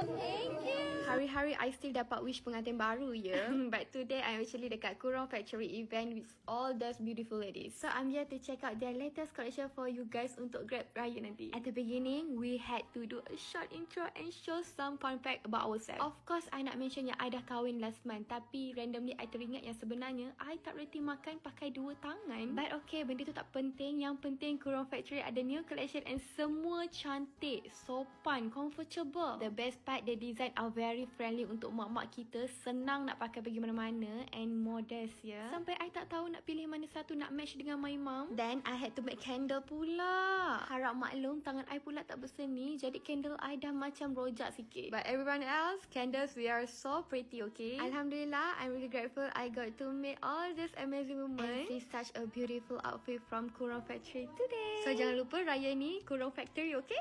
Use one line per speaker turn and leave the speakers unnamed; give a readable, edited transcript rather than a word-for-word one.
Thank you. Hari-hari I still dapat wish pengantin baru ya. But today I'm actually dekat Kurong Factory event with all those beautiful ladies. So I'm here to check out their latest collection for you guys untuk grab raya nanti. At the beginning, we had to do a short intro and show some fun fact about ourselves. Of course, I nak mention yang I dah kahwin last month. Tapi randomly I teringat yang sebenarnya I tak reti makan pakai dua tangan. But okay, benda tu tak penting. Yang penting Kurong Factory ada new collection and semua cantik, sopan, comfortable. The best part, the design are very friendly untuk mak-mak kita, senang nak pakai pergi mana-mana and modest ya. Sampai I tak tahu nak pilih mana satu nak match dengan my mom. Then I had to make candle pula. Harap maklum tangan I pula tak berseni, jadi candle I dah macam rojak sikit. But everyone else, candles we are so pretty, okay? Alhamdulillah, I'm really grateful I got to meet all this amazing women and see such a beautiful outfit from Kurong Factory today. So jangan lupa raya ni Kurong Factory, okay?